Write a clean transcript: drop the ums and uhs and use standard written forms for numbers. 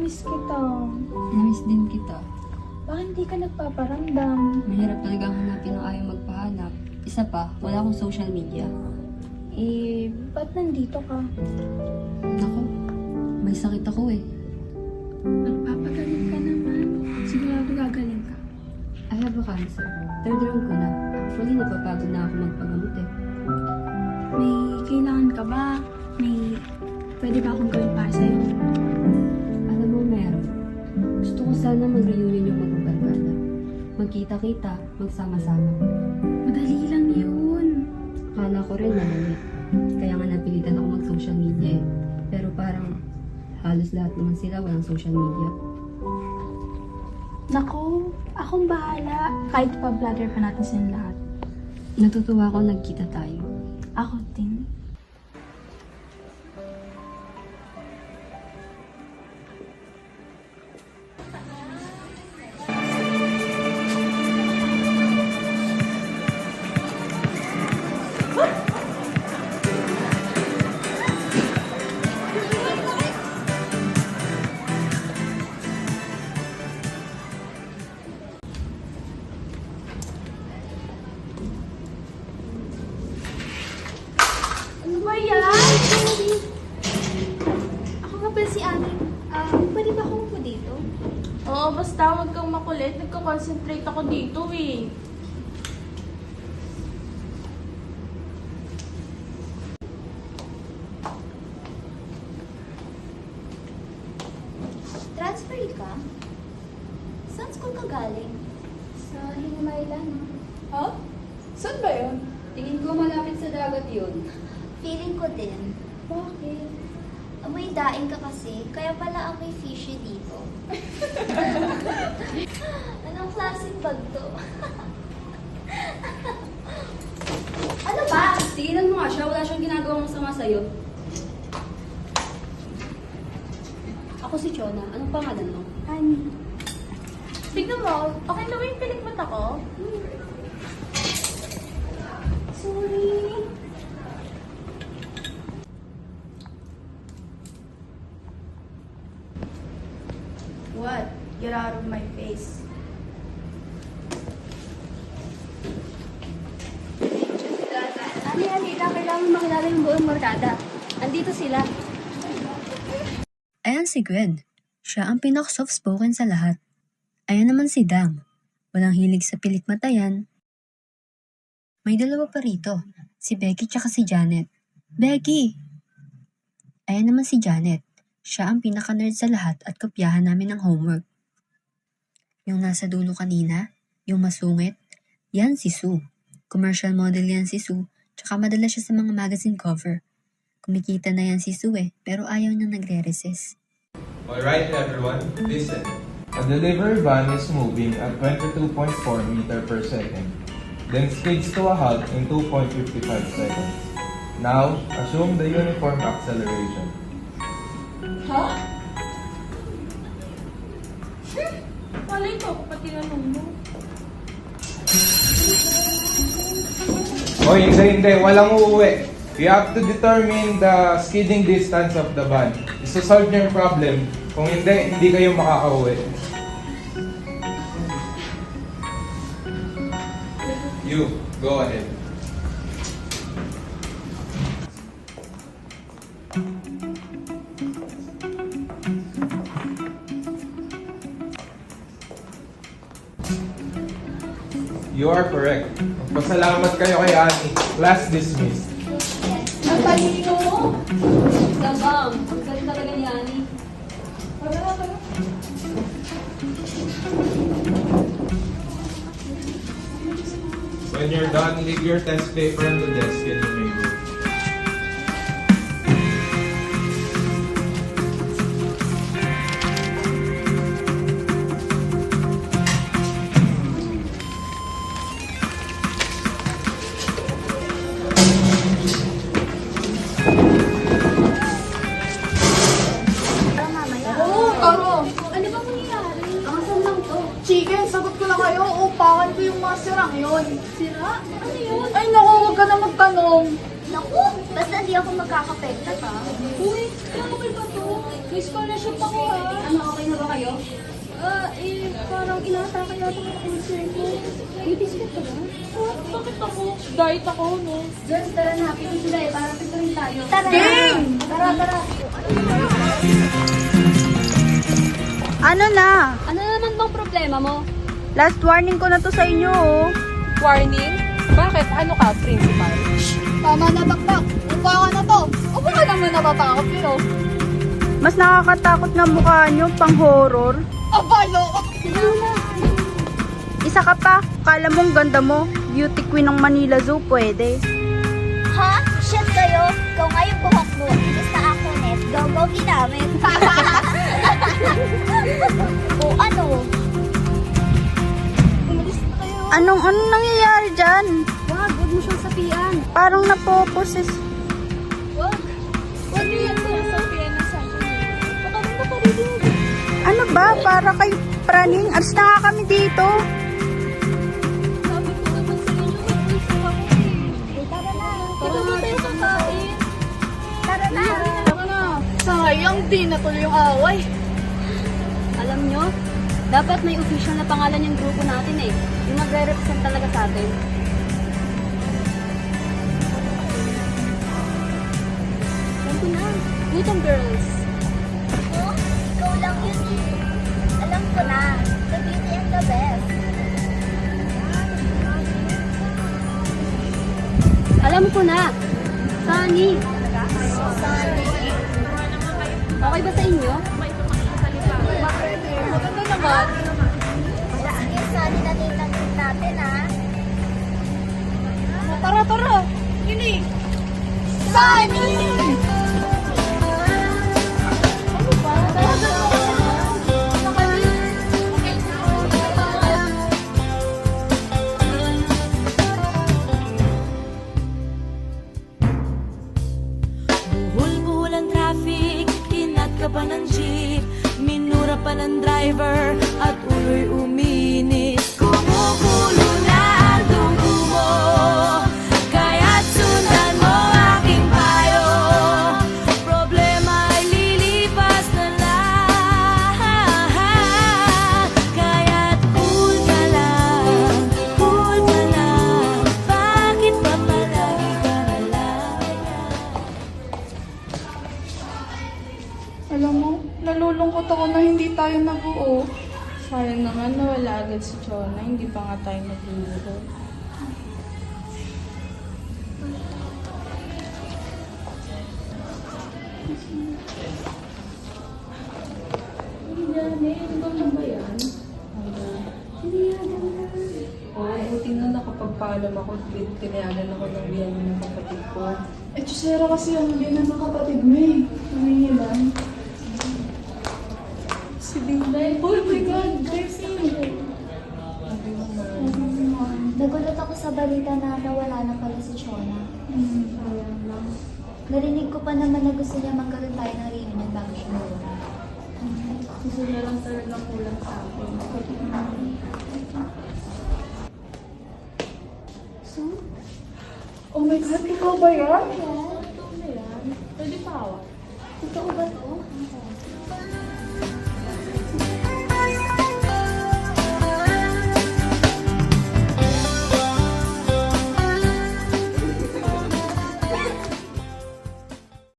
Namiss kita. Namiss din kita. Bakit hindi ka nagpaparamdam? Mahirap talaga hanapin ng ayaw magpahanap. Isa pa, wala akong social media. Ba't nandito ka? Nako, may sakit ako eh. Nagpapagaling ka naman. Sigurado gagaling ka. I have a cancer. Third round ko na. Actually, napapagod na ako magpagamot eh. May kailangan ka ba? Pwede ba akong gawin para sa'yo? Alam mo, meron. Gusto ko sana mag-reunion yung magbabarkada. Magkita-kita, magsama-sama. Madali lang yun. Akala ko rin naman eh. Kaya nga napilitan ako mag-social media eh. Pero parang halos lahat naman sila walang social media. Nako, akong bahala. Kahit pa vlogger pa natin sa lahat. Natutuwa ako nagkita tayo. Ako din. Ano ba yan? Ako nga pala si Ani. Pwede ba akong upo dito? Oo, basta huwag kang makulit. Nagko-concentrate ako dito eh. Transfer ka? Saan school ka galing? Sa Himamayla, no? Ha? Saan ba yun? Tingin ko malapit sa dagat yun. Feeling ko din. Bakit? Amoy daing ka kasi, kaya pala amoy fishy dito. Anong klaseng bag to? Ano ba? Tigilan mo nga siya, wala siyang ginagawang masama sa'yo. Ako si Chona. Anong pangalan mo? Ani. Tignan mo, okay na ba yung pilikmat ako? Sorry. What? Get out of my face. Ani, kailangan makilala yung buong barkada. Andito sila. Ayan si Gwen. Siya ang pinaka-soft-spoken sa lahat. Ayan naman si Dam. Walang hilig sa pilikmata yan. May dalawa pa rito. Si Becky tsaka si Janet. Becky! Ayan naman si Janet. Siya ang pinaka-nerd sa lahat at kopyahan namin ng homework. Yung nasa dulo kanina, yung masungit, yan si Sue. Commercial model yan si Sue, tsaka madala siya sa mga magazine cover. Kumikita na yan si Sue eh, pero ayaw niyang nagre-resist. Alright everyone, listen. A delivery van is moving at 22.4 meter per second, then skids to a halt in 2.55 seconds. Now, assume the uniform acceleration. Ha? Malay ko, pati tinanong mo. Hoy, hindi, walang uuwi. You have to determine the skidding distance of the van. Isa-solve niyo yung problem. Kung hindi kayo makakauwi. You, go ahead. You are correct. Magpasalamat kayo kay Annie. Class dismissed. Ang palino mo! Sabang, ang galing talaga ni Ani. When you're done, leave your test paper on the desk and you may go. Chicken, sagot ko na kayo. Upakan ko yung mga sirang yun. Sira? Ano yun? Ay, naku, huwag ka na magtanong. Naku, basta hindi ako magkakapekta ka. Uy, okay ba to? May scholarship ako ha. Ano, okay tayo? Parang inaatake yata ako ng ko. Pitis ka ba? Bakit ako? Diet ako, no? Just tara na, pitis sila eh, para pituloy tayo. Tara! Tara! Ano na? Ano naman bang problema mo? Last warning ko na to sa inyo, oh. Warning? Bakit? Ano ka, principal? Tama na, bakbak. Mukha ka na to. O baka naman napatakot yun, oh. Mas nakakatakot na mukha nyo, pang horror. Aba, loko. Isa ka pa, kala mong ganda mo. Beauty queen ng Manila Zoo, pwede. Ha? Shit kayo? Ikaw nga yung buhok mo. Basta ako, net. Go ginamit. O ano? Anong nangyayari dyan? Wag mo siyang sapian. Parang napoposes. Wag niyo yan to. Sapian ng sakin. Baka mo naparinig. Ano ba? Para kay praning. Alis na nga kami dito. Sabi ko naman sa inyo, may gusto ako eh. Tara na. Tara na tayo kakain. Tara na. Tara na. Sayang, di natuloy yung away. Alam nyo, dapat may official na pangalan yung grupo natin eh. Yung magre-represent talaga sa atin. Alam ko na. Gutom Girls. Oh, ikaw lang yun eh. Alam ko na. The beauty and the best. Alam ko na. Sunny. Sorry. Okay ba sa inyo? Maganda naman. Wala yung sorry na ninang natin ah. Tara. Yun eh. Sunny! Buhol-buhol ang traffic, kinat ka pa ng jeep, minura pa ng driver, at ulo'y uminis. Kumukulo na ang dugo mo, kaya't sundan mo aking payo. Problema ay lilipas na lang, kaya't cool ka lang. Bakit ba palagi ka nalang? Alam mo, nalulungkot ako na hindi tayo nabuo. Sayang naman nawala agad si Chona, hindi pa nga tayo nagbuo. Oo, buti na nakapagpaalam ako. Tinayagan ako ng biyan ng kapatid ko. Eh, Chusera kasi yung biyanan ng kapatid mo eh. Nangingilan. Si Dinday. Oh my God! I've seen her. Nagulat ako sa balita na nawala na pala si Chona. Sayang lang. Narinig ko pa naman na gusto niya magkaroon tayo ng reunion bago siya nawala. Gusto niya lang talaga kulang sa akin. Oh my God, ikaw ba yan? Yeah. Pwede pa awak. Totoo ba to?